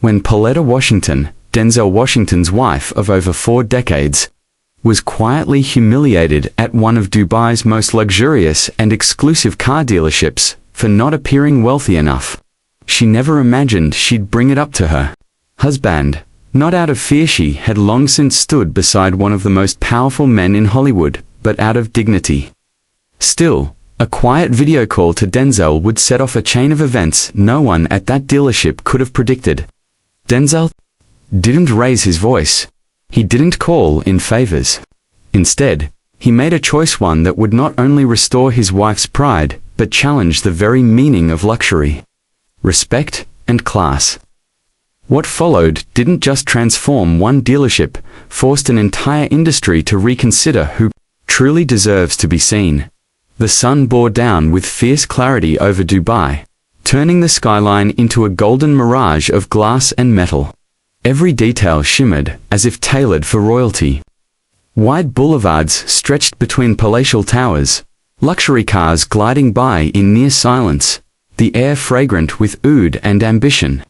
when Pauletta Washington, Denzel Washington's wife of over 4 decades, was quietly humiliated at one of Dubai's most luxurious and exclusive car dealerships for not appearing wealthy enough. She never imagined she'd bring it up to her husband. Not out of fear, she had long since stood beside one of the most powerful men in Hollywood, but out of dignity. Still, a quiet video call to Denzel would set off a chain of events no one at that dealership could have predicted. Denzel didn't raise his voice. He didn't call in favors. Instead, he made a choice, one that would not only restore his wife's pride, but challenge the very meaning of luxury, respect, and class. What followed didn't just transform one dealership, forced an entire industry to reconsider who truly deserves to be seen. The sun bore down with fierce clarity over Dubai, turning the skyline into a golden mirage of glass and metal. Every detail shimmered as if tailored for royalty. Wide boulevards stretched between palatial towers, luxury cars gliding by in near silence, the air fragrant with oud and ambition.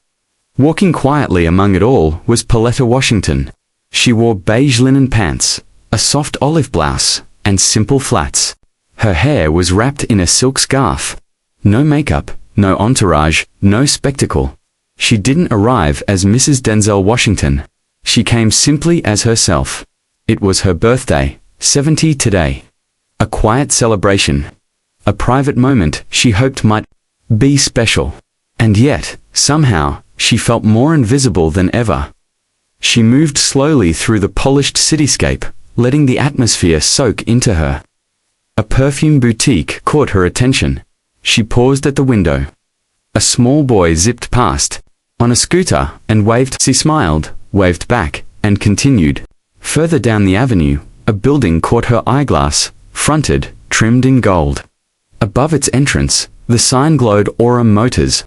Walking quietly among it all was Pauletta Washington. She wore beige linen pants, a soft olive blouse, and simple flats. Her hair was wrapped in a silk scarf. No makeup, no entourage, no spectacle. She didn't arrive as Mrs. Denzel Washington. She came simply as herself. It was her birthday, 70 today. A quiet celebration. A private moment she hoped might be special. And yet, somehow, she felt more invisible than ever. She moved slowly through the polished cityscape, letting the atmosphere soak into her. A perfume boutique caught her attention. She paused at the window. A small boy zipped past, on a scooter, and waved. She smiled, waved back, and continued. Further down the avenue, a building caught her eyeglass, fronted, trimmed in gold. Above its entrance, the sign glowed Aura Motors.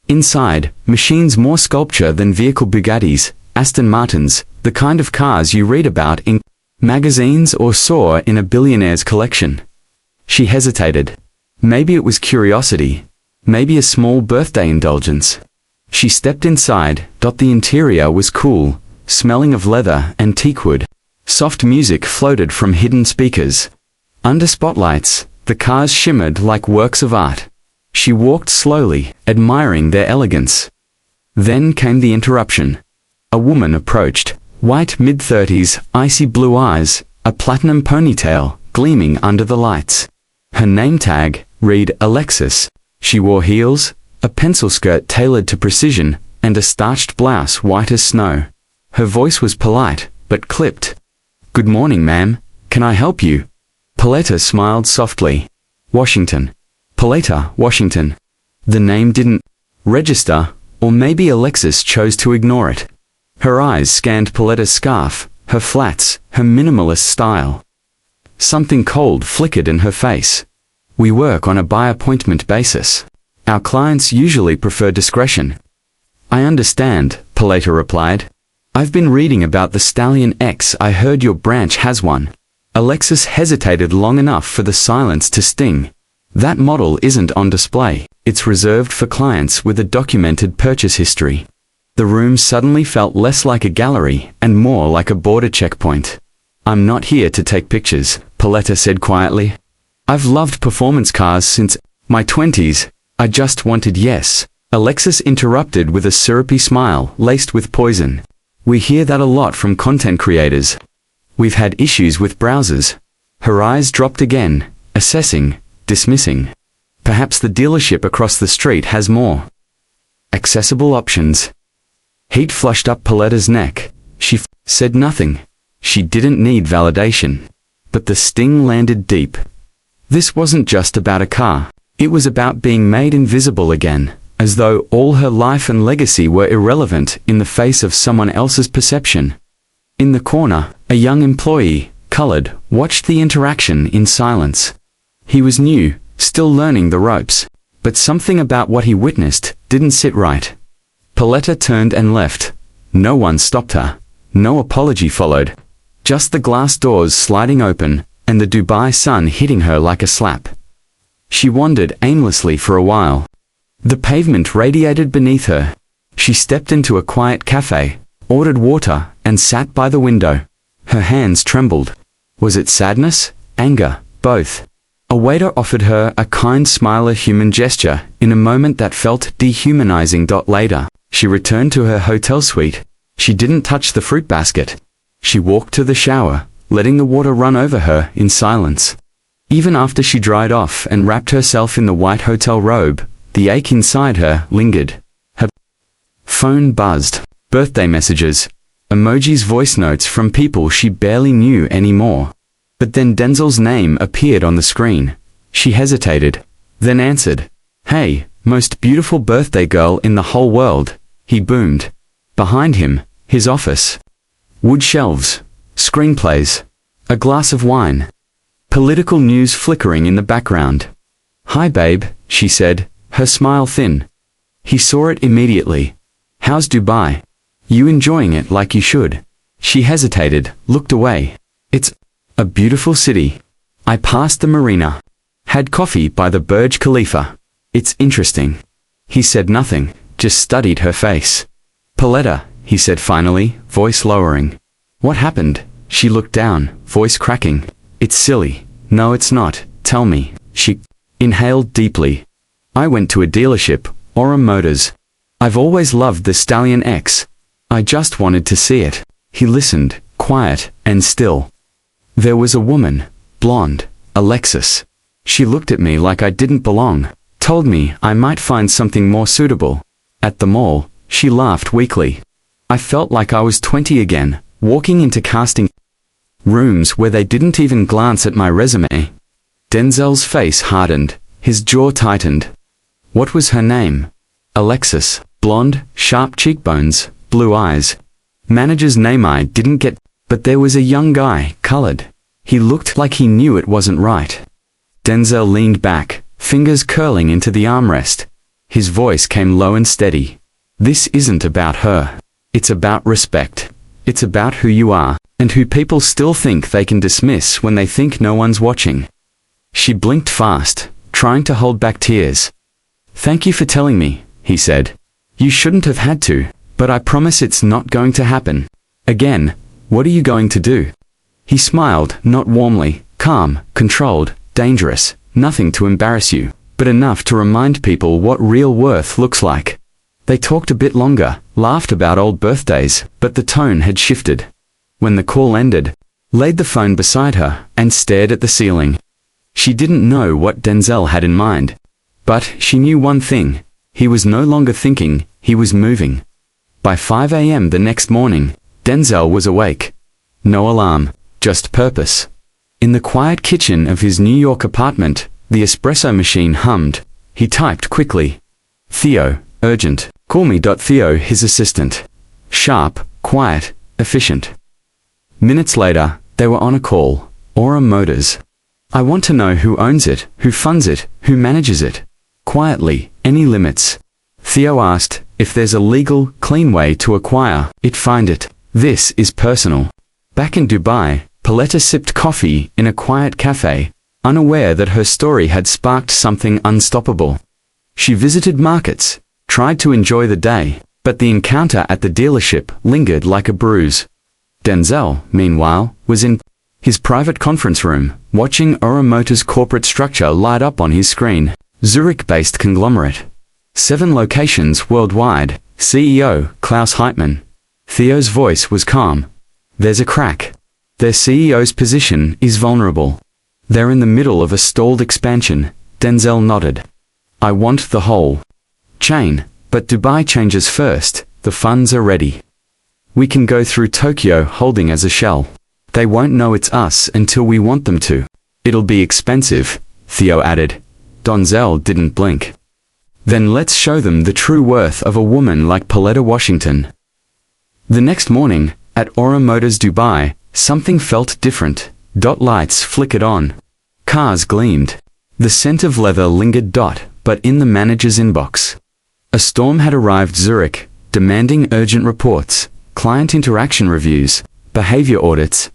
Inside, machines more sculpture than vehicle Bugattis, Aston Martins, the kind of cars you read about in magazines or saw in a billionaire's collection. She hesitated. Maybe it was curiosity. Maybe a small birthday indulgence. She stepped inside. The interior was cool, smelling of leather and teakwood. Soft music floated from hidden speakers. Under spotlights, the cars shimmered like works of art. She walked slowly, admiring their elegance. Then came the interruption. A woman approached, white mid-30s, icy blue eyes, a platinum ponytail, gleaming under the lights. Her name tag read Alexis. She wore heels, a pencil skirt tailored to precision, and a starched blouse white as snow. Her voice was polite, but clipped. "Good morning, ma'am. Can I help you?" Pauletta smiled softly. Washington. Pauletta Washington. The name didn't register, or maybe Alexis chose to ignore it. Her eyes scanned Pauletta's scarf, her flats, her minimalist style. Something cold flickered in her face. "We work on a by-appointment basis. Our clients usually prefer discretion." "I understand," Pauletta replied. "I've been reading about the Stallion X. I heard your branch has one." Alexis hesitated long enough for the silence to sting. "That model isn't on display. It's reserved for clients with a documented purchase history." The room suddenly felt less like a gallery and more like a border checkpoint. "I'm not here to take pictures," Pauletta said quietly. "I've loved performance cars since my 20s. I just wanted yes." Alexis interrupted with a syrupy smile laced with poison. "We hear that a lot from content creators. We've had issues with browsers." Her eyes dropped again, assessing, dismissing. "Perhaps the dealership across the street has more accessible options." Heat flushed up Pauletta's neck. She said nothing. She didn't need validation. But the sting landed deep. This wasn't just about a car. It was about being made invisible again, as though all her life and legacy were irrelevant in the face of someone else's perception. In the corner, a young employee, colored, watched the interaction in silence. He was new, still learning the ropes, but something about what he witnessed didn't sit right. Pauletta turned and left. No one stopped her. No apology followed. Just the glass doors sliding open, and the Dubai sun hitting her like a slap. She wandered aimlessly for a while. The pavement radiated beneath her. She stepped into a quiet cafe, ordered water, and sat by the window. Her hands trembled. Was it sadness? Anger? Both. A waiter offered her a kind smile, a human gesture, in a moment that felt dehumanizing. Later, she returned to her hotel suite. She didn't touch the fruit basket. She walked to the shower, letting the water run over her in silence. Even after she dried off and wrapped herself in the white hotel robe, the ache inside her lingered. Her phone buzzed. Birthday messages. Emojis, voice notes from people she barely knew anymore. But then Denzel's name appeared on the screen. She hesitated, then answered. "Hey, most beautiful birthday girl in the whole world," he boomed. Behind him, his office. Wood shelves. Screenplays. A glass of wine. Political news flickering in the background. "Hi babe," she said, her smile thin. He saw it immediately. "How's Dubai? You enjoying it like you should?" She hesitated, looked away. "It's a beautiful city. I passed the marina. Had coffee by the Burj Khalifa. It's interesting." He said nothing, just studied her face. "Paletta," he said finally, voice lowering. "What happened?" She looked down, voice cracking. "It's silly." "No, it's not. Tell me." She inhaled deeply. "I went to a dealership, Aurum Motors. I've always loved the Stallion X. I just wanted to see it." He listened, quiet and still. "There was a woman, blonde, Alexis. She looked at me like I didn't belong, told me I might find something more suitable. At the mall, she laughed weakly. I felt like I was 20 again, walking into casting rooms where they didn't even glance at my resume." Denzel's face hardened, his jaw tightened. What was her name? Alexis. Blonde, sharp cheekbones, blue eyes. Manager's name I didn't get, but there was a young guy, colored. He looked like he knew it wasn't right. Denzel leaned back, fingers curling into the armrest. His voice came low and steady. "This isn't about her. It's about respect. It's about who you are, and who people still think they can dismiss when they think no one's watching." She blinked fast, trying to hold back tears. "Thank you for telling me," he said. "You shouldn't have had to, but I promise it's not going to happen again. What are you going to do?" He smiled, not warmly, calm, controlled, dangerous, nothing to embarrass you, but enough to remind people what real worth looks like. They talked a bit longer, laughed about old birthdays, but the tone had shifted. When the call ended, laid the phone beside her, and stared at the ceiling. She didn't know what Denzel had in mind. But she knew one thing. He was no longer thinking, he was moving. By 5 a.m. the next morning, Denzel was awake. No alarm, just purpose. In the quiet kitchen of his New York apartment, the espresso machine hummed. He typed quickly. "Theo, urgent. Call me." Theo, his assistant. Sharp, quiet, efficient. Minutes later, they were on a call. Aurum Motors. "I want to know who owns it, who funds it, who manages it." Quietly, "Any limits?" Theo asked. "If there's a legal, clean way to acquire it, find it. This is personal." Back in Dubai, Paletta sipped coffee in a quiet cafe, unaware that her story had sparked something unstoppable. She visited markets, tried to enjoy the day, but the encounter at the dealership lingered like a bruise. Denzel, meanwhile, was in his private conference room, watching Aurum Motors' corporate structure light up on his screen. Zurich-based conglomerate. 7 locations worldwide. CEO, Klaus Heitmann. Theo's voice was calm. "There's a crack. Their CEO's position is vulnerable. They're in the middle of a stalled expansion." Denzel nodded. "I want the whole chain, but Dubai changes first. The funds are ready. We can go through Tokyo Holding as a shell. They won't know it's us until we want them to. It'll be expensive," Theo added. Denzel didn't blink. "Then let's show them the true worth of a woman like Paletta Washington." The next morning, at Aurum Motors Dubai, something felt different. Lights flickered on. Cars gleamed. The scent of leather lingered. But in the manager's inbox, a storm had arrived. Zurich, demanding urgent reports, client interaction reviews, behavior audits.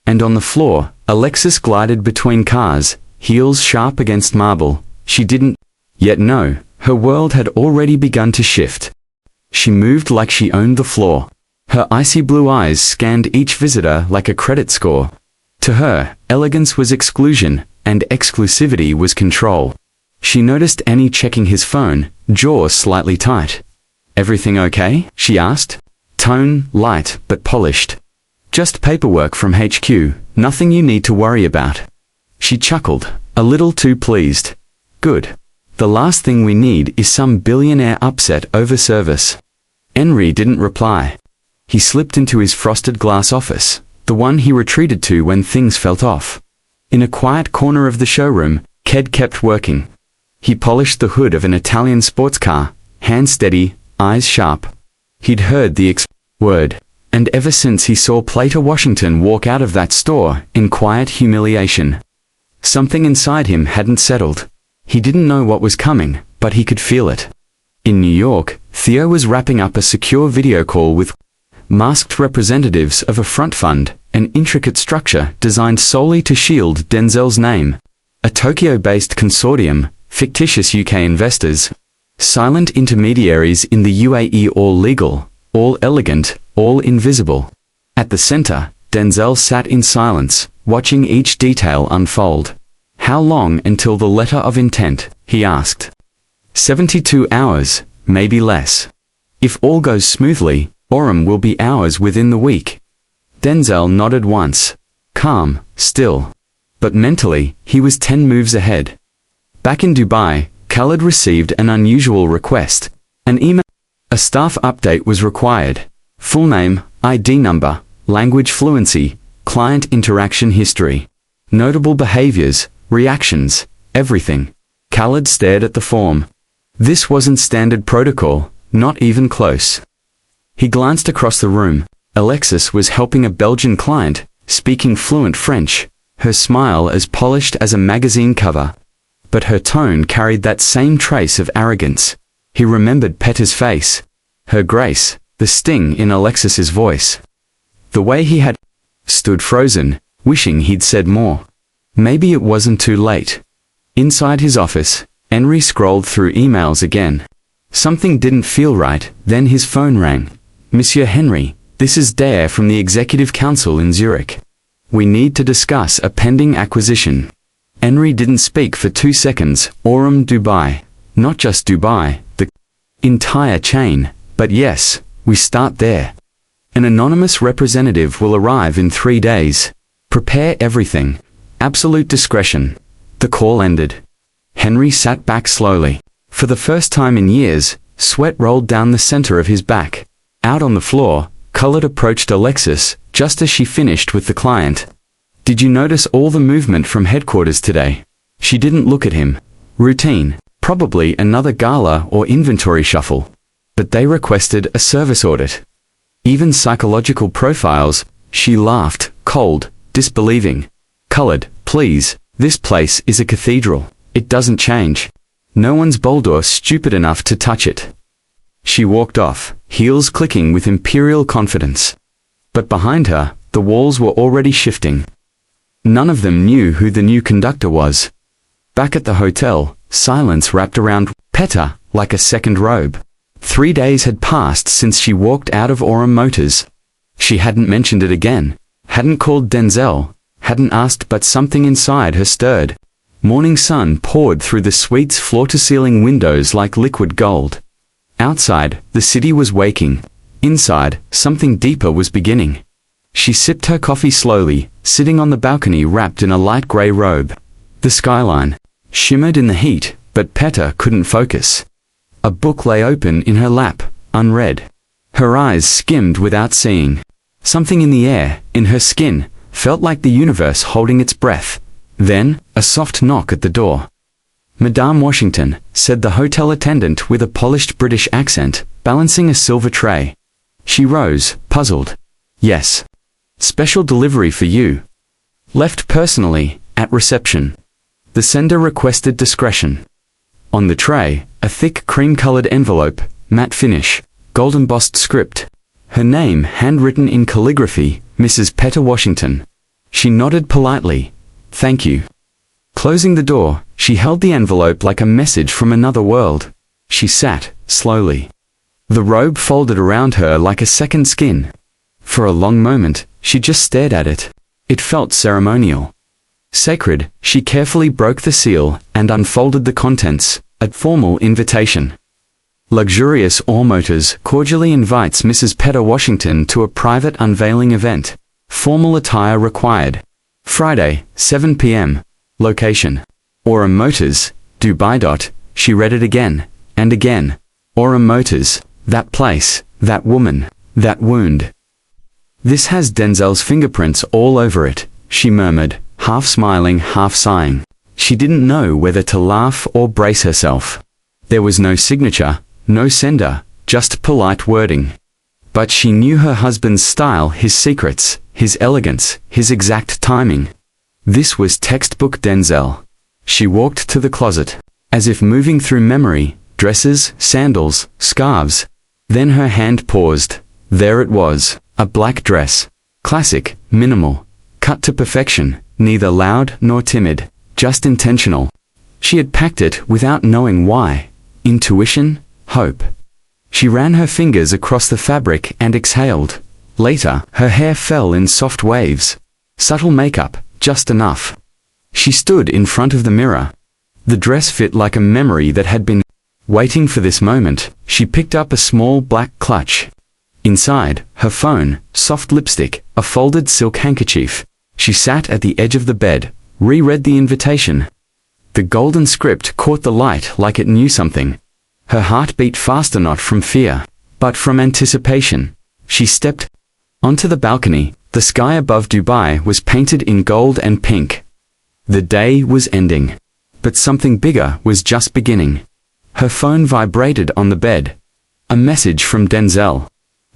And on the floor, Alexis glided between cars, heels sharp against marble. She didn't yet know, her world had already begun to shift. She moved like she owned the floor. Her icy blue eyes scanned each visitor like a credit score. To her, elegance was exclusion, and exclusivity was control. She noticed Annie checking his phone, jaw slightly tight. "Everything okay?" she asked. Tone light but polished. "Just paperwork from HQ, nothing you need to worry about." She chuckled, a little too pleased. "Good. The last thing we need is some billionaire upset over service." Henry didn't reply. He slipped into his frosted glass office, the one he retreated to when things felt off. In a quiet corner of the showroom, Ked kept working. He polished the hood of an Italian sports car, hands steady, eyes sharp. He'd heard the word, and ever since he saw Plater Washington walk out of that store in quiet humiliation, something inside him hadn't settled. He didn't know what was coming, but he could feel it. In New York, Theo was wrapping up a secure video call with masked representatives of a front fund, an intricate structure designed solely to shield Denzel's name. A Tokyo-based consortium, fictitious UK investors, silent intermediaries in the UAE, all legal, all elegant, all invisible. At the center, Denzel sat in silence, watching each detail unfold. "How long until the letter of intent?" he asked. 72 hours, maybe less. If all goes smoothly, Orem will be hours within the week. Denzel nodded once, calm, still. But mentally, he was 10 moves ahead. Back in Dubai, Khaled received an unusual request. An email. A staff update was required. Full name, ID number, language fluency, client interaction history, notable behaviors, reactions, everything. Khaled stared at the form. This wasn't standard protocol, not even close. He glanced across the room. Alexis was helping a Belgian client, speaking fluent French, her smile as polished as a magazine cover. But her tone carried that same trace of arrogance. He remembered Petta's face, her grace, the sting in Alexis's voice. The way he had stood frozen, wishing he'd said more. Maybe it wasn't too late. Inside his office, Henry scrolled through emails again. Something didn't feel right, then his phone rang. "Monsieur Henry, this is Dare from the Executive Council in Zurich. We need to discuss a pending acquisition." Henry didn't speak for 2 seconds. Orem Dubai. Not just Dubai, the entire chain. But yes, we start there. An anonymous representative will arrive in 3 days. Prepare everything. Absolute discretion. The call ended. Henry sat back slowly. For the first time in years, sweat rolled down the center of his back. Out on the floor, Khaled approached Alexis, just as she finished with the client. "Did you notice all the movement from headquarters today?" She didn't look at him. Routine. Probably another gala or inventory shuffle. But they requested a service audit. Even psychological profiles. She laughed, cold, disbelieving. "Khaled, please, this place is a cathedral. It doesn't change. No one's Boldor stupid enough to touch it." She walked off, heels clicking with imperial confidence. But behind her, the walls were already shifting. None of them knew who the new conductor was. Back at the hotel, silence wrapped around Petta like a second robe. 3 days had passed since she walked out of Orem Motors. She hadn't mentioned it again, hadn't called Denzel, hadn't asked, but something inside her stirred. Morning sun poured through the suite's floor-to-ceiling windows like liquid gold. Outside, the city was waking. Inside, something deeper was beginning. She sipped her coffee slowly, sitting on the balcony wrapped in a light grey robe. The skyline shimmered in the heat, but Petta couldn't focus. A book lay open in her lap, unread. Her eyes skimmed without seeing. Something in the air, in her skin, felt like the universe holding its breath. Then, a soft knock at the door. "Madame Washington," said the hotel attendant with a polished British accent, balancing a silver tray. She rose, puzzled. "Yes. Special delivery for you. Left personally, at reception." The sender requested discretion. On the tray, a thick cream-colored envelope, matte finish, gold-embossed script. Her name handwritten in calligraphy, Mrs. Petta Washington. She nodded politely. "Thank you." Closing the door, she held the envelope like a message from another world. She sat, slowly. The robe folded around her like a second skin. For a long moment, she just stared at it. It felt ceremonial. Sacred. She carefully broke the seal and unfolded the contents, a formal invitation. Luxurious Ore Motors cordially invites Mrs. Petter Washington to a private unveiling event. Formal attire required. Friday, 7 p.m. Location: Ore Motors, Dubai. She read it again, and again. Ore Motors, that place, that woman, that wound. This has Denzel's fingerprints all over it, she murmured, half smiling, half sighing. She didn't know whether to laugh or brace herself. There was no signature, no sender, just polite wording. But she knew her husband's style, his secrets, his elegance, his exact timing. This was textbook Denzel. She walked to the closet, as if moving through memory, dresses, sandals, scarves. Then her hand paused. There it was, a black dress. Classic, minimal, cut to perfection, neither loud nor timid, just intentional. She had packed it without knowing why. Intuition, hope. She ran her fingers across the fabric and exhaled. Later, her hair fell in soft waves. Subtle makeup, just enough. She stood in front of the mirror. The dress fit like a memory that had been waiting for this moment. She picked up a small black clutch. Inside, her phone, soft lipstick, a folded silk handkerchief. She sat at the edge of the bed, reread the invitation. The golden script caught the light like it knew something. Her heart beat faster, not from fear, but from anticipation. She stepped onto the balcony. The sky above Dubai was painted in gold and pink. The day was ending, but something bigger was just beginning. Her phone vibrated on the bed. A message from Denzel.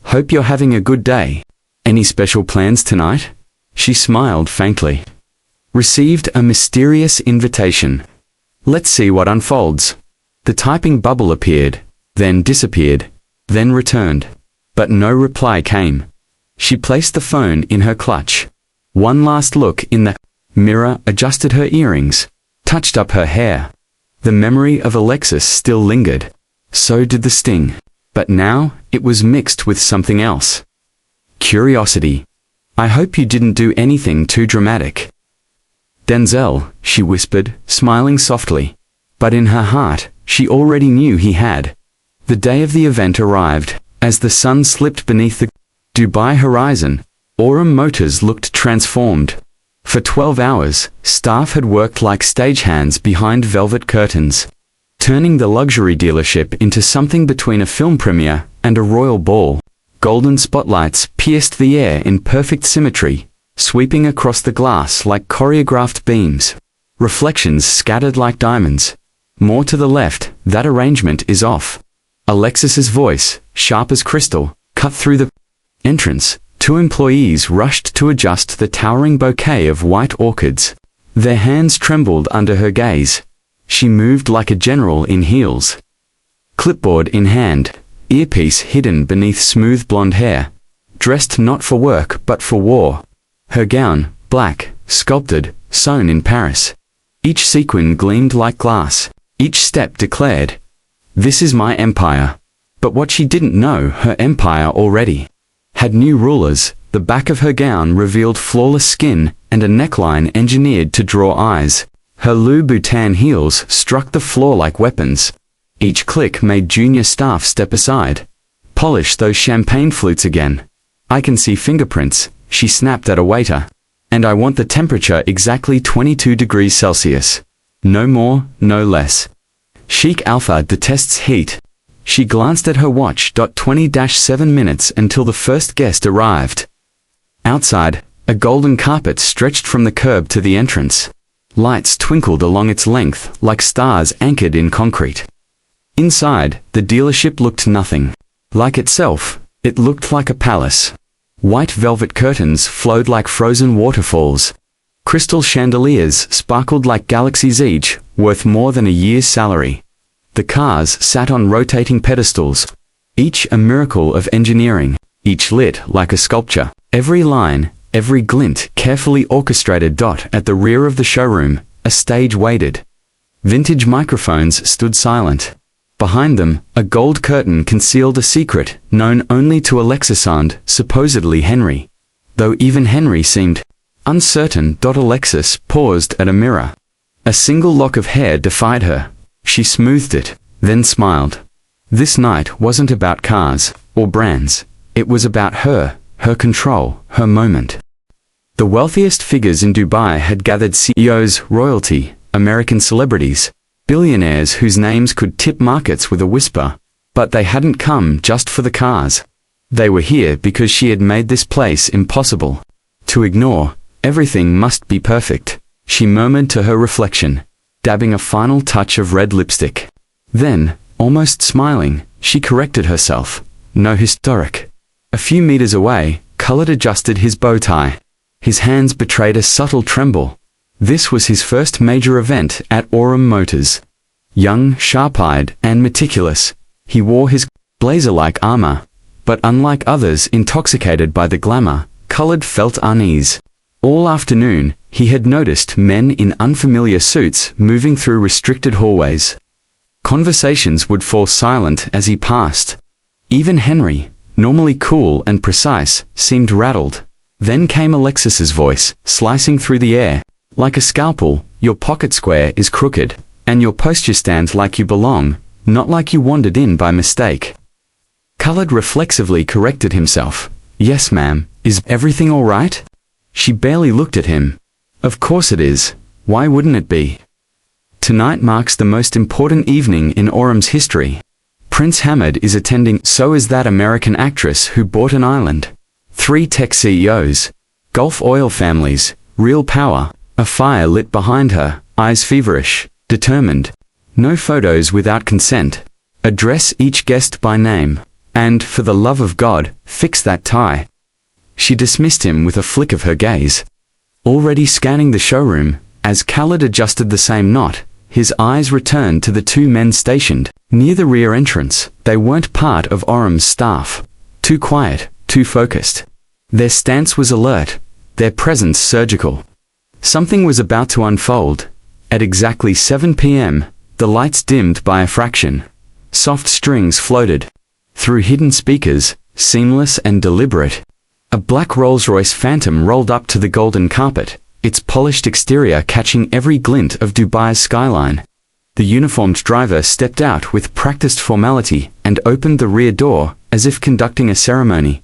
Hope you're having a good day. Any special plans tonight? She smiled faintly. Received a mysterious invitation. Let's see what unfolds. The typing bubble appeared, then disappeared, then returned. But no reply came. She placed the phone in her clutch. One last look in the mirror, adjusted her earrings, touched up her hair. The memory of Alexis still lingered. So did the sting. But now, it was mixed with something else. Curiosity. I hope you didn't do anything too dramatic. Denzel, she whispered, smiling softly. But in her heart, she already knew he had. The day of the event arrived. As the sun slipped beneath the Dubai horizon, Ore Motors looked transformed. For 12 hours, staff had worked like stagehands behind velvet curtains, turning the luxury dealership into something between a film premiere and a royal ball. Golden spotlights pierced the air in perfect symmetry, sweeping across the glass like choreographed beams. Reflections scattered like diamonds. More to the left, that arrangement is off. Alexis's voice, sharp as crystal, cut through the entrance. 2 employees rushed to adjust the towering bouquet of white orchids. Their hands trembled under her gaze. She moved like a general in heels. Clipboard in hand, earpiece hidden beneath smooth blonde hair. Dressed not for work but for war. Her gown, black, sculpted, sewn in Paris. Each sequin gleamed like glass. Each step declared, "This is my empire." But what she didn't know, her empire already had new rulers. The back of her gown revealed flawless skin and a neckline engineered to draw eyes. Her Louboutin heels struck the floor like weapons. Each click made junior staff step aside. Polish those champagne flutes again. I can see fingerprints, she snapped at a waiter. And I want the temperature exactly 22 degrees Celsius. No more, no less. Chic Alpha detests heat. She glanced at her watch. 20-7 minutes until the first guest arrived. Outside, a golden carpet stretched from the curb to the entrance. Lights twinkled along its length like stars anchored in concrete. Inside, the dealership looked nothing like itself. It looked like a palace. White velvet curtains flowed like frozen waterfalls. Crystal chandeliers sparkled like galaxies, each worth more than a year's salary. The cars sat on rotating pedestals, each a miracle of engineering, each lit like a sculpture. Every line, every glint carefully orchestrated. At the rear of the showroom, a stage waited. Vintage microphones stood silent. Behind them, a gold curtain concealed a secret known only to Alexis and, supposedly, Henry. Though even Henry seemed uncertain. Alexis paused at a mirror. A single lock of hair defied her. She smoothed it, then smiled. This night wasn't about cars or brands. It was about her control, her moment. The wealthiest figures in Dubai had gathered: CEOs, royalty, American celebrities, billionaires whose names could tip markets with a whisper. But they hadn't come just for the cars. They were here because she had made this place impossible to ignore. Everything must be perfect, she murmured to her reflection, dabbing a final touch of red lipstick. Then, almost smiling, she corrected herself. No, historic. A few meters away, Khaled adjusted his bow tie. His hands betrayed a subtle tremble. This was his first major event at Aurum Motors. Young, sharp-eyed, and meticulous, he wore his blazer-like armor. But unlike others intoxicated by the glamour, Khaled felt unease. All afternoon, he had noticed men in unfamiliar suits moving through restricted hallways. Conversations would fall silent as he passed. Even Henry, normally cool and precise, seemed rattled. Then came Alexis's voice, slicing through the air. Like a scalpel, your pocket square is crooked, and your posture stands like you belong, not like you wandered in by mistake. Khaled reflexively corrected himself. Yes, ma'am. Is everything all right? She barely looked at him. Of course it is. Why wouldn't it be? Tonight marks the most important evening in Aurum's history. Prince Hamad is attending, so is that American actress who bought an island. 3 tech CEOs. Gulf oil families. Real power. A fire lit behind her, eyes feverish, determined. No photos without consent. Address each guest by name. And, for the love of God, fix that tie. She dismissed him with a flick of her gaze. Already scanning the showroom, as Khaled adjusted the same knot, his eyes returned to the 2 men stationed near the rear entrance. They weren't part of Aurum's staff. Too quiet, too focused. Their stance was alert, their presence surgical. Something was about to unfold. At exactly 7 p.m., the lights dimmed by a fraction. Soft strings floated. Through hidden speakers, seamless and deliberate. A black Rolls-Royce Phantom rolled up to the golden carpet, its polished exterior catching every glint of Dubai's skyline. The uniformed driver stepped out with practiced formality and opened the rear door, as if conducting a ceremony.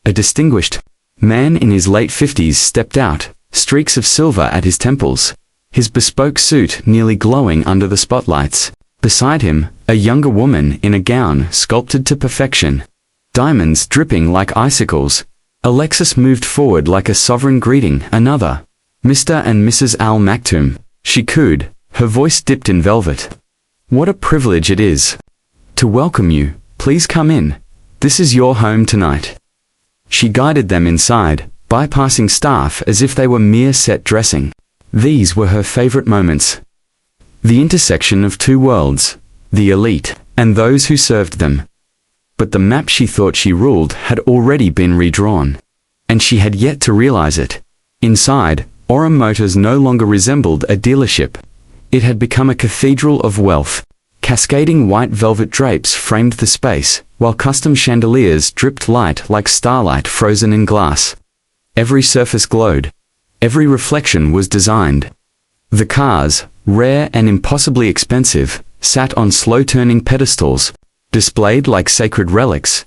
A distinguished man in his late 50s stepped out, streaks of silver at his temples, his bespoke suit nearly glowing under the spotlights. Beside him, a younger woman in a gown sculpted to perfection, diamonds dripping like icicles. Alexis moved forward like a sovereign greeting. Another. Mr. and Mrs. Al Maktoum, she cooed, her voice dipped in velvet. What a privilege it is to welcome you. Please come in. This is your home tonight. She guided them inside, bypassing staff as if they were mere set dressing. These were her favorite moments. The intersection of 2 worlds, the elite, and those who served them. But the map she thought she ruled had already been redrawn. And she had yet to realize it. Inside, Aurum Motors no longer resembled a dealership. It had become a cathedral of wealth. Cascading white velvet drapes framed the space, while custom chandeliers dripped light like starlight frozen in glass. Every surface glowed. Every reflection was designed. The cars, rare and impossibly expensive, sat on slow-turning pedestals, displayed like sacred relics.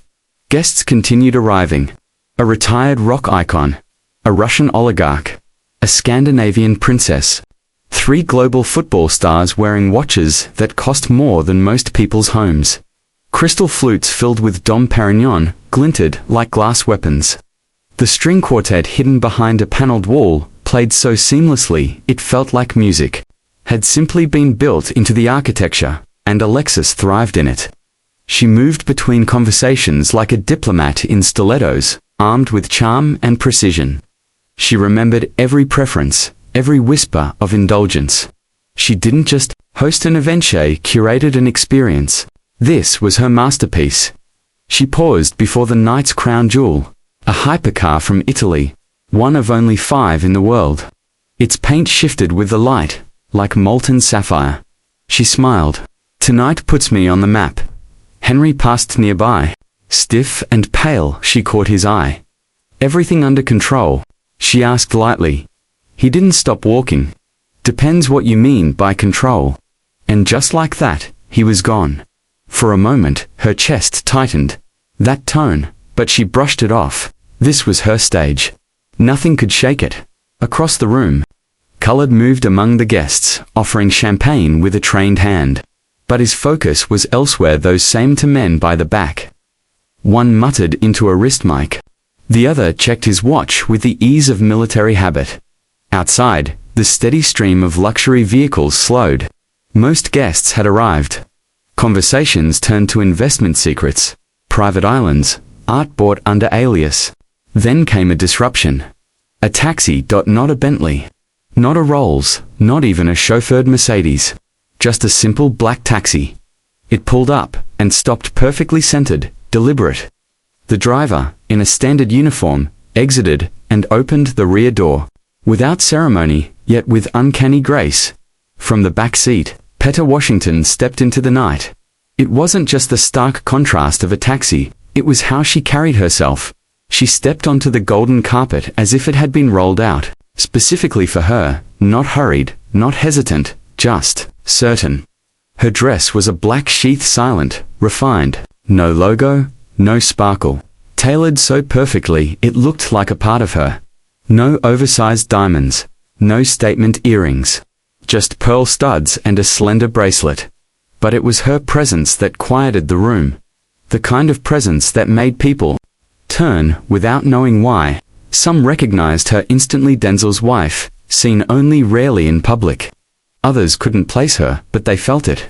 Guests continued arriving. A retired rock icon, a Russian oligarch, a Scandinavian princess, 3 global football stars wearing watches that cost more than most people's homes. Crystal flutes filled with Dom Perignon glinted like glass weapons. The string quartet hidden behind a paneled wall played so seamlessly it felt like music had simply been built into the architecture, and Alexis thrived in it. She moved between conversations like a diplomat in stilettos, armed with charm and precision. She remembered every preference, every whisper of indulgence. She didn't just host an event, she curated an experience. This was her masterpiece. She paused before the night's crown jewel, a hypercar from Italy, one of only 5 in the world. Its paint shifted with the light, like molten sapphire. She smiled. Tonight puts me on the map. Henry passed nearby. Stiff and pale, she caught his eye. Everything under control? She asked lightly. He didn't stop walking. Depends what you mean by control. And just like that, he was gone. For a moment, her chest tightened. That tone, but she brushed it off. This was her stage. Nothing could shake it. Across the room, Khaled moved among the guests, offering champagne with a trained hand. But his focus was elsewhere, those same two men by the back. One muttered into a wrist mic. The other checked his watch with the ease of military habit. Outside, the steady stream of luxury vehicles slowed. Most guests had arrived. Conversations turned to investment secrets, private islands, art bought under alias. Then came a disruption. A taxi, not a Bentley. Not a Rolls, not even a chauffeured Mercedes. Just a simple black taxi. It pulled up and stopped, perfectly centered, deliberate. The driver, in a standard uniform, exited and opened the rear door. Without ceremony, yet with uncanny grace. From the back seat, Petter Washington stepped into the night. It wasn't just the stark contrast of a taxi, it was how she carried herself. She stepped onto the golden carpet as if it had been rolled out, specifically for her, not hurried, not hesitant, just certain. Her dress was a black sheath, silent, refined. No logo, no sparkle. Tailored so perfectly it looked like a part of her. No oversized diamonds. No statement earrings. Just pearl studs and a slender bracelet. But it was her presence that quieted the room. The kind of presence that made people turn without knowing why. Some recognized her instantly, Denzel's wife, seen only rarely in public. Others couldn't place her, but they felt it.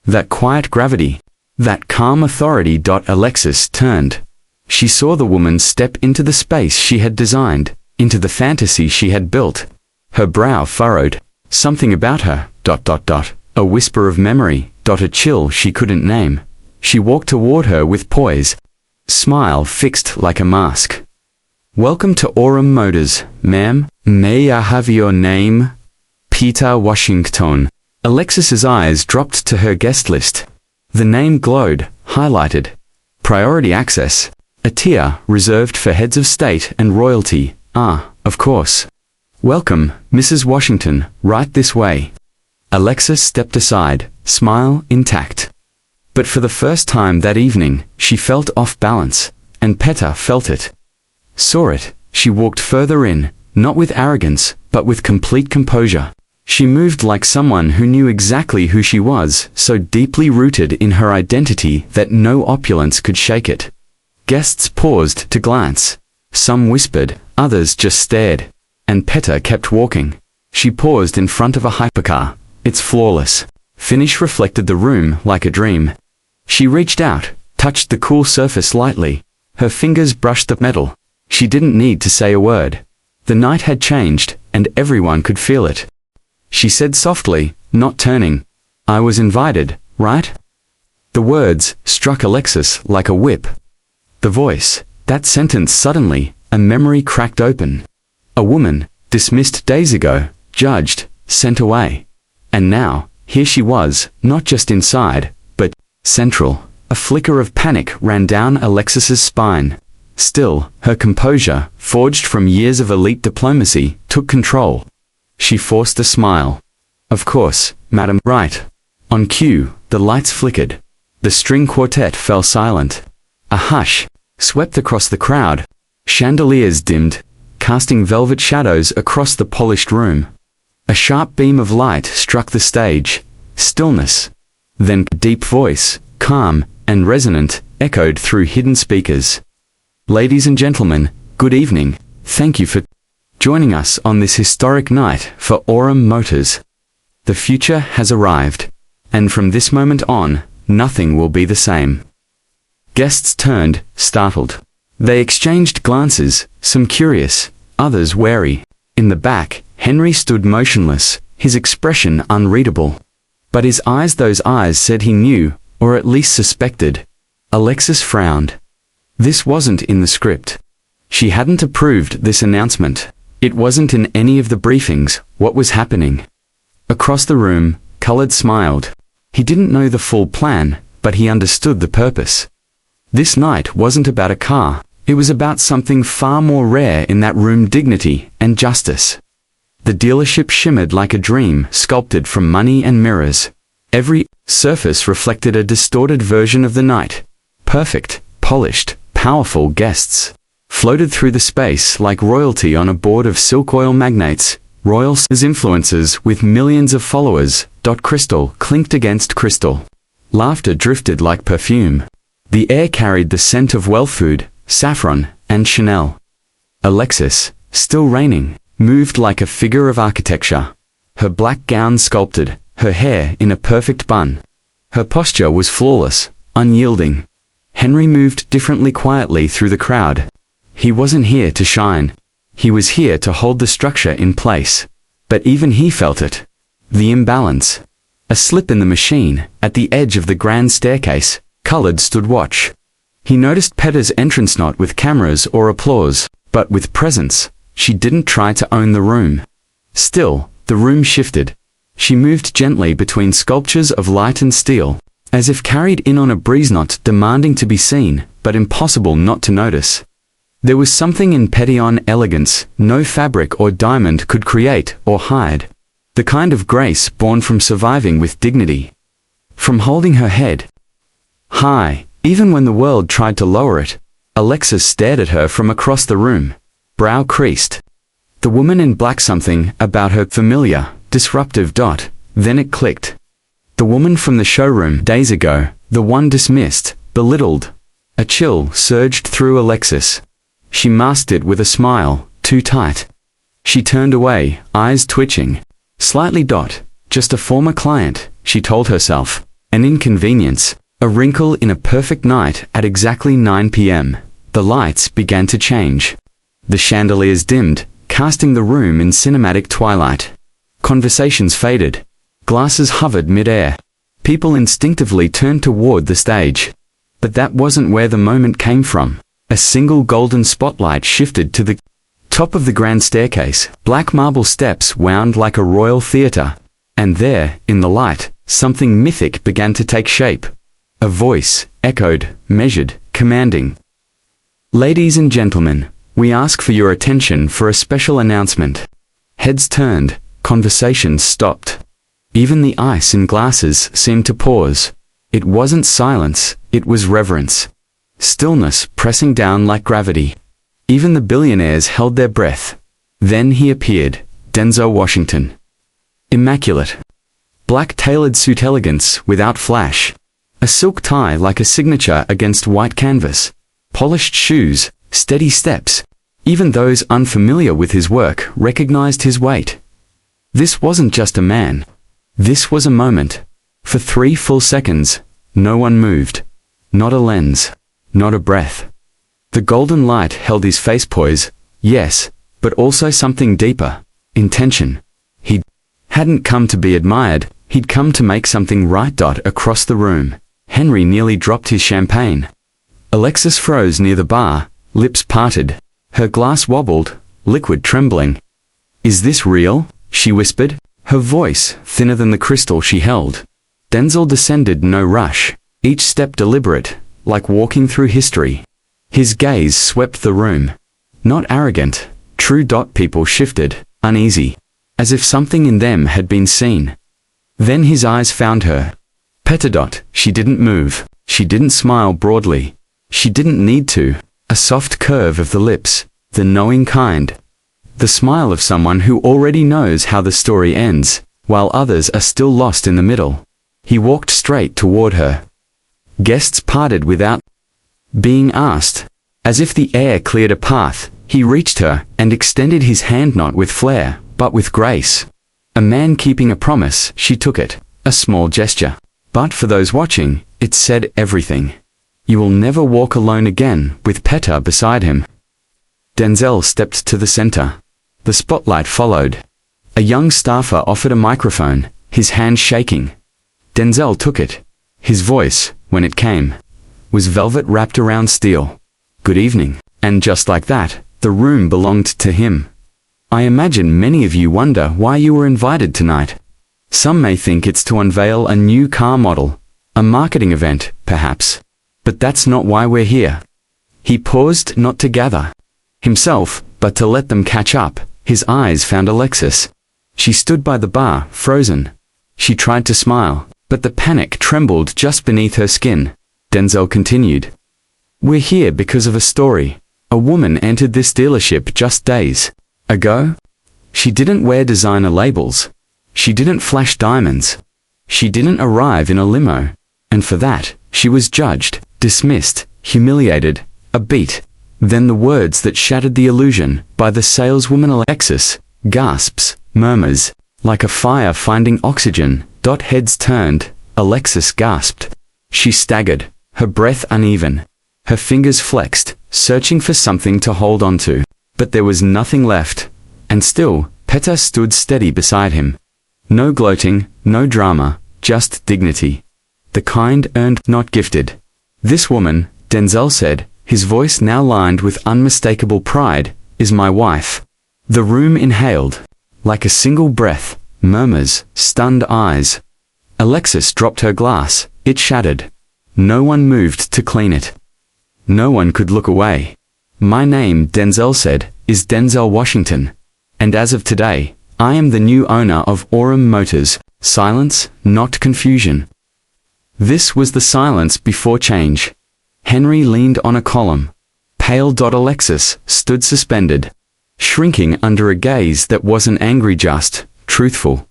That quiet gravity. That calm authority. Alexis turned. She saw the woman step into the space she had designed, into the fantasy she had built. Her brow furrowed. Something about her, a whisper of memory, a chill she couldn't name. She walked toward her with poise, smile fixed like a mask. Welcome to Aurum Motors, ma'am. May I have your name? Peter Washington. Alexis's eyes dropped to her guest list. The name glowed, highlighted. Priority access. A tier reserved for heads of state and royalty. Ah, of course. Welcome, Mrs. Washington, right this way. Alexis stepped aside, smile intact. But for the first time that evening, she felt off balance, and Petter felt it. Saw it. She walked further in, not with arrogance, but with complete composure. She moved like someone who knew exactly who she was, so deeply rooted in her identity that no opulence could shake it. Guests paused to glance. Some whispered, others just stared. And Petter kept walking. She paused in front of a hypercar. Its flawless finish reflected the room like a dream. She reached out, touched the cool surface lightly. Her fingers brushed the metal. She didn't need to say a word. The night had changed, and everyone could feel it. She said softly, not turning, I was invited, right? The words struck Alexis like a whip. The voice, that sentence suddenly, a memory cracked open. A woman, dismissed days ago, judged, sent away. And now, here she was, not just inside, but central. A flicker of panic ran down Alexis's spine. Still, her composure, forged from years of elite diplomacy, took control. She forced a smile. Of course, madam, right. On cue, the lights flickered. The string quartet fell silent. A hush swept across the crowd. Chandeliers dimmed, casting velvet shadows across the polished room. A sharp beam of light struck the stage. Stillness. Then a deep voice, calm and resonant, echoed through hidden speakers. Ladies and gentlemen, good evening. Thank you for joining us on this historic night for Aurum Motors. The future has arrived, and from this moment on, nothing will be the same. Guests turned, startled. They exchanged glances, some curious, others wary. In the back, Henry stood motionless, his expression unreadable. But his eyes, those eyes said he knew, or at least suspected. Alexis frowned. This wasn't in the script. She hadn't approved this announcement. It wasn't in any of the briefings, what was happening. Across the room, Khaled smiled. He didn't know the full plan, but he understood the purpose. This night wasn't about a car. It was about something far more rare in that room: dignity and justice. The dealership shimmered like a dream sculpted from money and mirrors. Every surface reflected a distorted version of the night. Perfect, polished, powerful guests floated through the space like royalty on a board of silk oil magnates. Royals as influencers with millions of followers. Crystal clinked against crystal. Laughter drifted like perfume. The air carried the scent of well food, saffron, and Chanel. Alexis, still reigning, moved like a figure of architecture. Her black gown sculpted, her hair in a perfect bun. Her posture was flawless, unyielding. Henry moved differently, quietly through the crowd. He wasn't here to shine. He was here to hold the structure in place. But even he felt it. The imbalance. A slip in the machine. At the edge of the grand staircase, Colored stood watch. He noticed Petta's entrance, not with cameras or applause, but with presence. She didn't try to own the room. Still, the room shifted. She moved gently between sculptures of light and steel, as if carried in on a breeze, not demanding to be seen, but impossible not to notice. There was something in Petillon elegance no fabric or diamond could create or hide. The kind of grace born from surviving with dignity. From holding her head high, even when the world tried to lower it. Alexis stared at her from across the room, brow creased. The woman in black, something about her familiar, disruptive. Then it clicked. The woman from the showroom days ago, the one dismissed, belittled. A chill surged through Alexis. She masked it with a smile, too tight. She turned away, eyes twitching. Slightly. Just a former client, she told herself. An inconvenience. A wrinkle in a perfect night. At exactly 9 p.m., the lights began to change. The chandeliers dimmed, casting the room in cinematic twilight. Conversations faded. Glasses hovered mid-air. People instinctively turned toward the stage. But that wasn't where the moment came from. A single golden spotlight shifted to the top of the grand staircase. Black marble steps wound like a royal theater. And there, in the light, something mythic began to take shape. A voice echoed, measured, commanding. "Ladies and gentlemen, we ask for your attention for a special announcement." Heads turned, conversations stopped. Even the ice in glasses seemed to pause. It wasn't silence, it was reverence. Stillness pressing down like gravity. Even the billionaires held their breath. Then he appeared, Denzel Washington. Immaculate. Black tailored suit, elegance without flash. A silk tie like a signature against white canvas. Polished shoes, steady steps. Even those unfamiliar with his work recognized his weight. This wasn't just a man. This was a moment. For 3 full seconds, no one moved. Not a lens. Not a breath. The golden light held his face, poise, yes, but also something deeper. Intention. He hadn't come to be admired, he'd come to make something right. Across the room, Henry nearly dropped his champagne. Alexis froze near the bar, lips parted. Her glass wobbled, liquid trembling. "Is this real?" she whispered, her voice thinner than the crystal she held. Denzel descended, no rush, each step deliberate, like walking through history. His gaze swept the room. Not arrogant, true. People shifted, uneasy, as if something in them had been seen. Then his eyes found her. Petta. She didn't move. She didn't smile broadly. She didn't need to. A soft curve of the lips, the knowing kind. The smile of someone who already knows how the story ends, while others are still lost in the middle. He walked straight toward her. Guests parted without being asked. As if the air cleared a path, he reached her and extended his hand, not with flair, but with grace. A man keeping a promise. She took it, a small gesture. But for those watching, it said everything. You will never walk alone again, with Petta beside him. Denzel stepped to the center. The spotlight followed. A young staffer offered a microphone, his hand shaking. Denzel took it. His voice, when it came, was velvet wrapped around steel. "Good evening." And just like that, the room belonged to him. "I imagine many of you wonder why you were invited tonight. Some may think it's to unveil a new car model, a marketing event, perhaps. But that's not why we're here. He paused, not to gather himself, but to let them catch up. His eyes found Alexis. She stood by the bar, frozen. She tried to smile, but the panic trembled just beneath her skin. Denzel continued. We're here because of a story. A woman entered this dealership just days ago. She didn't wear designer labels. She didn't flash diamonds. She didn't arrive in a limo. And for that, she was judged, dismissed, humiliated, a beat. Then the words that shattered the illusion, by the saleswoman. Alexis gasps, murmurs, like a fire finding oxygen. Heads turned. Alexis gasped. She staggered, her breath uneven. Her fingers flexed, searching for something to hold on to. But there was nothing left. And still, Petter stood steady beside him. No gloating, no drama, just dignity. The kind earned, not gifted. This woman, Denzel said, his voice now lined with unmistakable pride, is my wife. The room inhaled. Like a single breath, murmurs, stunned eyes. Alexis dropped her glass, it shattered. No one moved to clean it. No one could look away. My name, Denzel said, is Denzel Washington. And as of today, I am the new owner of Aurum Motors. Silence, not confusion. This was the silence before change. Henry leaned on a column. Pale. Alexis stood suspended, shrinking under a gaze that wasn't angry, just truthful.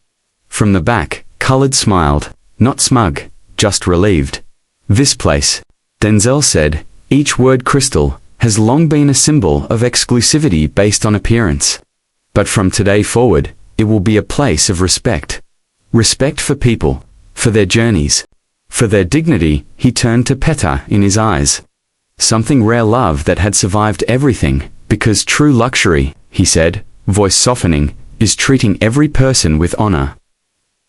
From the back, Colored smiled, not smug, just relieved. This place, Denzel said, each word crystal, has long been a symbol of exclusivity based on appearance. But from today forward, it will be a place of respect. Respect for people, for their journeys, for their dignity. He turned to Petter in his eyes. Something rare, love that had survived everything, because true luxury, he said, voice softening, is treating every person with honor.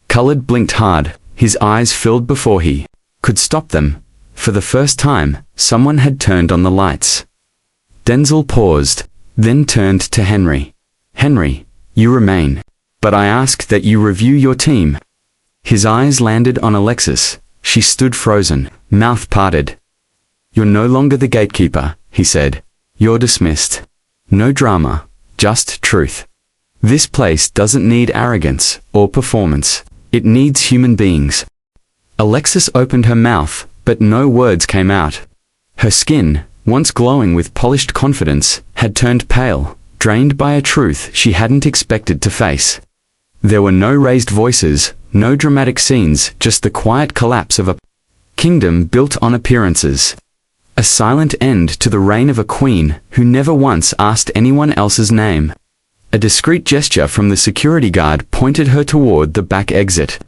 Colored blinked hard, his eyes filled before he could stop them. For the first time, someone had turned on the lights. Denzel paused, then turned to Henry. Henry, you remain. But I ask that you review your team. His eyes landed on Alexis. She stood frozen, mouth parted. You're no longer the gatekeeper, he said. You're dismissed. No drama, just truth. This place doesn't need arrogance or performance. It needs human beings. Alexis opened her mouth, but no words came out. Her skin, once glowing with polished confidence, had turned pale, drained by a truth she hadn't expected to face. There were no raised voices, no dramatic scenes, just the quiet collapse of a kingdom built on appearances. A silent end to the reign of a queen who never once asked anyone else's name. A discreet gesture from the security guard pointed her toward the back exit.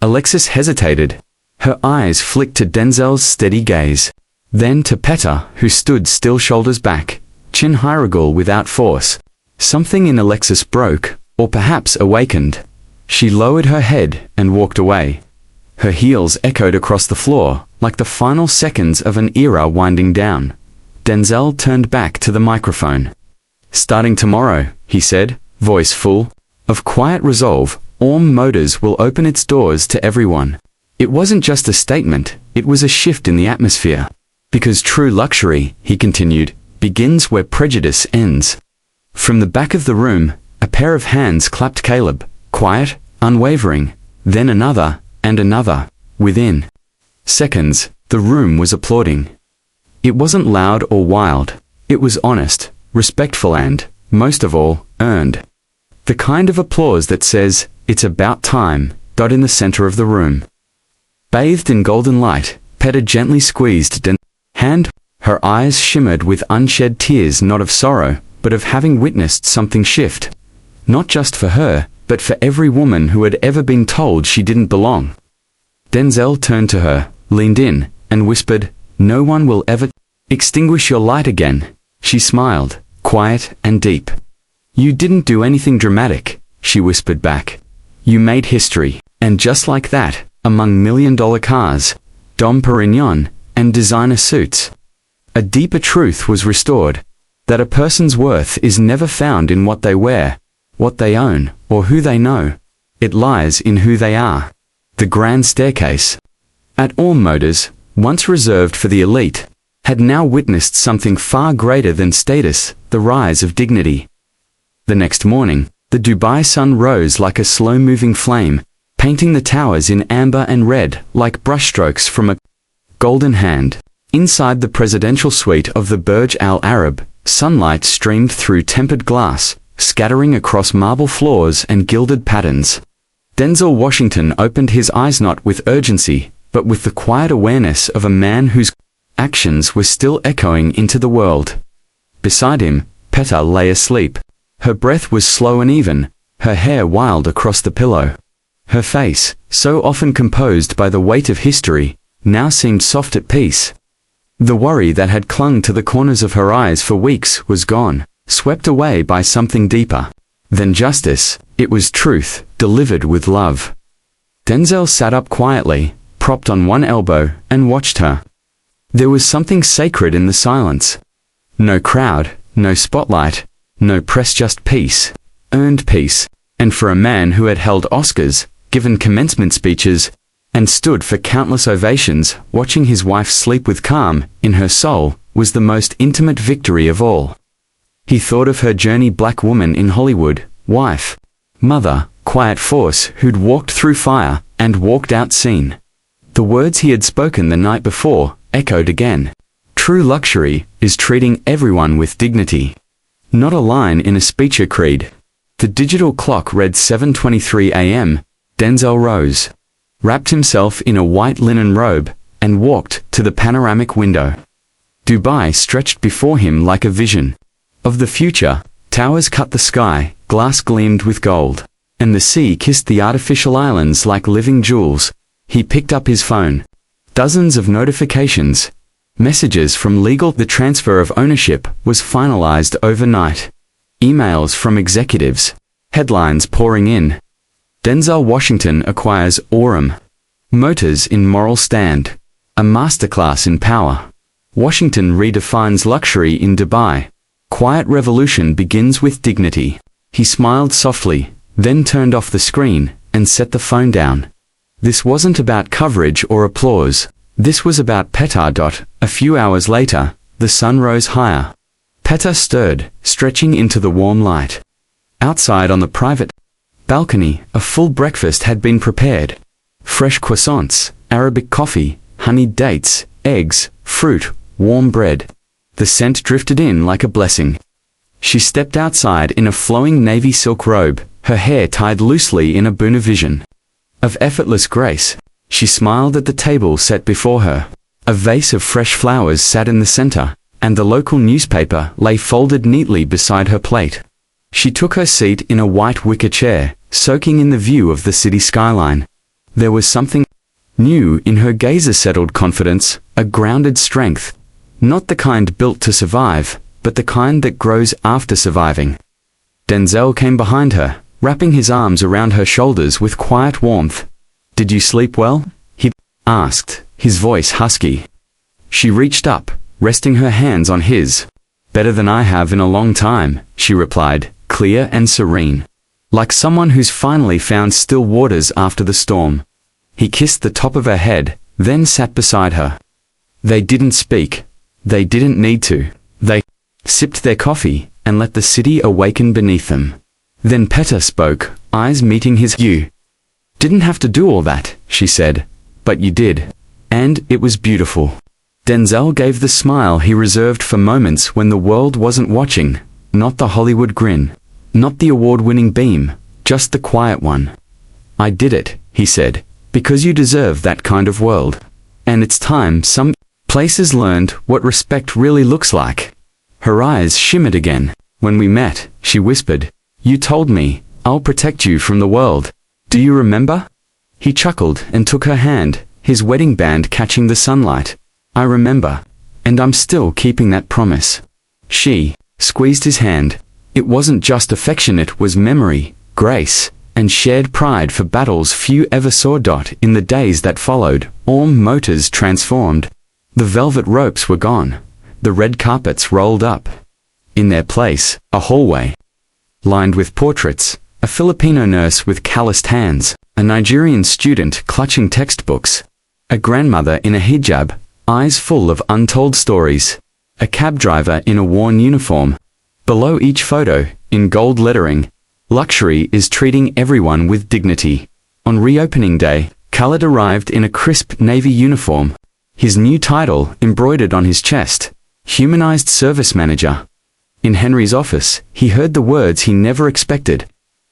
Alexis hesitated. Her eyes flicked to Denzel's steady gaze. Then to Petter, who stood still, shoulders back, chin hieroglyph without force. Something in Alexis broke, or perhaps awakened. She lowered her head and walked away. Her heels echoed across the floor, like the final seconds of an era winding down. Denzel turned back to the microphone. Starting tomorrow, he said, voice full of quiet resolve, Aurum Motors will open its doors to everyone. It wasn't just a statement, it was a shift in the atmosphere. Because true luxury, he continued, begins where prejudice ends. From the back of the room, a pair of hands clapped. Caleb, quiet, unwavering, then another, and another. Within seconds, the room was applauding. It wasn't loud or wild. It was honest, respectful and, most of all, earned. The kind of applause that says, it's about time. In the center of the room, bathed in golden light, Petter gently squeezed Denzel's hand. Her eyes shimmered with unshed tears, not of sorrow, but of having witnessed something shift. Not just for her, but for every woman who had ever been told she didn't belong. Denzel turned to her, leaned in, and whispered, no one will ever extinguish your light again. She smiled, quiet and deep. You didn't do anything dramatic, she whispered back. You made history, and just like that, among million-dollar cars, Dom Perignon, and designer suits. A deeper truth was restored, that a person's worth is never found in what they wear, what they own, or who they know, It lies in who they are. The grand staircase at Orm Motors, once reserved for the elite, had now witnessed something far greater than status, the rise of dignity. The next morning, the Dubai sun rose like a slow-moving flame, painting the towers in amber and red like brushstrokes from a golden hand. Inside the presidential suite of the Burj Al Arab, sunlight streamed through tempered glass, scattering across marble floors and gilded patterns. Denzel Washington opened his eyes not with urgency, but with the quiet awareness of a man whose actions were still echoing into the world. Beside him, Peta lay asleep. Her breath was slow and even, her hair wild across the pillow. Her face, so often composed by the weight of history, now seemed soft at peace. The worry that had clung to the corners of her eyes for weeks was gone, swept away by something deeper than justice. It was truth, delivered with love. Denzel sat up quietly, propped on one elbow, and watched her. There was something sacred in the silence. No crowd, no spotlight, no press, just peace, earned peace. And for a man who had held Oscars, given commencement speeches, and stood for countless ovations, watching his wife sleep with calm in her soul was the most intimate victory of all. He thought of her journey, black woman in Hollywood, wife, mother, quiet force who'd walked through fire and walked out seen. The words he had spoken the night before echoed again. True luxury is treating everyone with dignity. Not a line in a speech or creed. The digital clock read 7:23 a.m. Denzel rose, wrapped himself in a white linen robe, and walked to the panoramic window. Dubai stretched before him like a vision of the future. Towers cut the sky, glass gleamed with gold, and the sea kissed the artificial islands like living jewels. He picked up his phone. Dozens of notifications, messages from legal. The transfer of ownership was finalized overnight. Emails from executives, headlines pouring in. Denzel Washington acquires Orm Motors in moral stand, a masterclass in power. Washington redefines luxury in Dubai. Quiet revolution begins with dignity. He smiled softly, then turned off the screen and set the phone down. This wasn't about coverage or applause. This was about Peta. A few hours later, the sun rose higher. Peta stirred, stretching into the warm light. Outside on the private balcony, a full breakfast had been prepared. Fresh croissants, Arabic coffee, honeyed dates, eggs, fruit, warm bread. The scent drifted in like a blessing. She stepped outside in a flowing navy silk robe, her hair tied loosely in a boon vision of effortless grace. She smiled at the table set before her. A vase of fresh flowers sat in the center, and the local newspaper lay folded neatly beside her plate. She took her seat in a white wicker chair, soaking in the view of the city skyline. There was something new in her gaze, a settled confidence, a grounded strength. Not the kind built to survive, but the kind that grows after surviving. Denzel came behind her, wrapping his arms around her shoulders with quiet warmth. "Did you sleep well?" he asked, his voice husky. She reached up, resting her hands on his. "Better than I have in a long time," she replied, clear and serene, like someone who's finally found still waters after the storm. He kissed the top of her head, then sat beside her. They didn't speak. They didn't need to. They sipped their coffee and let the city awaken beneath them. Then Peta spoke, eyes meeting his. "You didn't have to do all that," she said, "but you did. And it was beautiful." Denzel gave the smile he reserved for moments when the world wasn't watching. Not the Hollywood grin, not the award-winning beam, just the quiet one. "I did it," he said, "because you deserve that kind of world. And it's time some places learned what respect really looks like." Her eyes shimmered again. "When we met," she whispered, "you told me, I'll protect you from the world. Do you remember?" He chuckled and took her hand, his wedding band catching the sunlight. "I remember. And I'm still keeping that promise." She squeezed his hand. It wasn't just affection, it was memory, grace, and shared pride for battles few ever saw. In the days that followed, Orm Motors transformed. The velvet ropes were gone. The red carpets rolled up. In their place, a hallway lined with portraits, a a Filipino nurse with calloused hands, a Nigerian student clutching textbooks, a grandmother in a hijab, eyes full of untold stories, a cab driver in a worn uniform. Below each photo, in gold lettering, luxury is treating everyone with dignity. On reopening day, Khaled arrived in a crisp navy uniform. His new title embroidered on his chest, Humanized Service Manager. In Henry's office, he heard the words he never expected.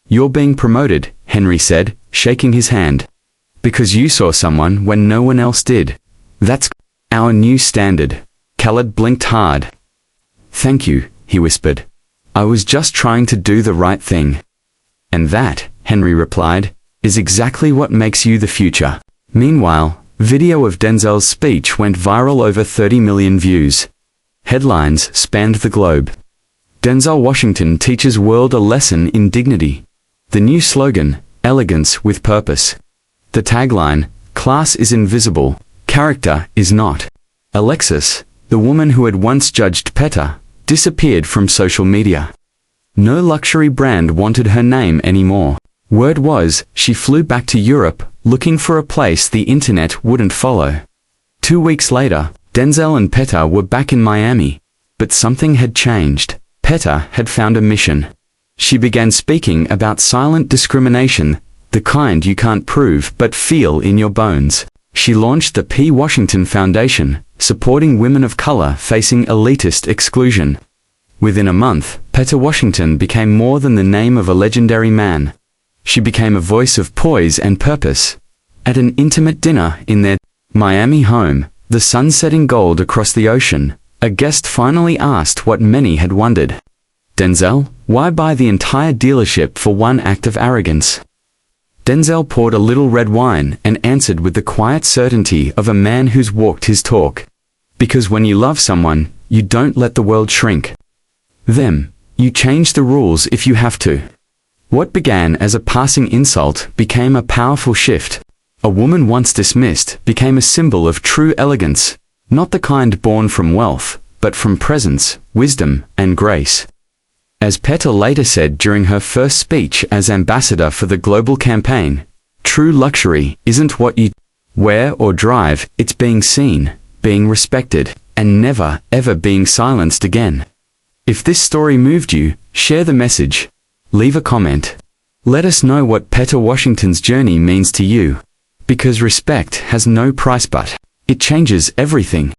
"You're being promoted," Henry said, shaking his hand. "Because you saw someone when no one else did. That's our new standard." Khaled blinked hard. "Thank you," he whispered. "I was just trying to do the right thing." "And that," Henry replied, "is exactly what makes you the future." Meanwhile, video of Denzel's speech went viral, over 30 million views. Headlines spanned the globe. Denzel Washington teaches world a lesson in dignity. The new slogan, elegance with purpose. The tagline, class is invisible, character is not. Alexis, the woman who had once judged Peta, disappeared from social media. No luxury brand wanted her name anymore. Word was, she flew back to Europe, looking for a place the internet wouldn't follow. 2 weeks later, Denzel and Peta were back in Miami. But something had changed. Peta had found a mission. She began speaking about silent discrimination, the kind you can't prove but feel in your bones. She launched the P. Washington Foundation, supporting women of color facing elitist exclusion. Within a month, Peta Washington became more than the name of a legendary man. She became a voice of poise and purpose. At an intimate dinner in their Miami home, the sun setting gold across the ocean, a guest finally asked what many had wondered. "Denzel, why buy the entire dealership for one act of arrogance?" Denzel poured a little red wine and answered with the quiet certainty of a man who's walked his talk. "Because when you love someone, you don't let the world shrink them. You change the rules if you have to." What began as a passing insult became a powerful shift. A woman once dismissed became a symbol of true elegance, not the kind born from wealth, but from presence, wisdom, and grace. As Peta later said during her first speech as ambassador for the global campaign, "True luxury isn't what you wear or drive, it's being seen, being respected, and never, ever being silenced again." If this story moved you, share the message. Leave a comment. Let us know what Peta Washington's journey means to you. Because respect has no price, but it changes everything.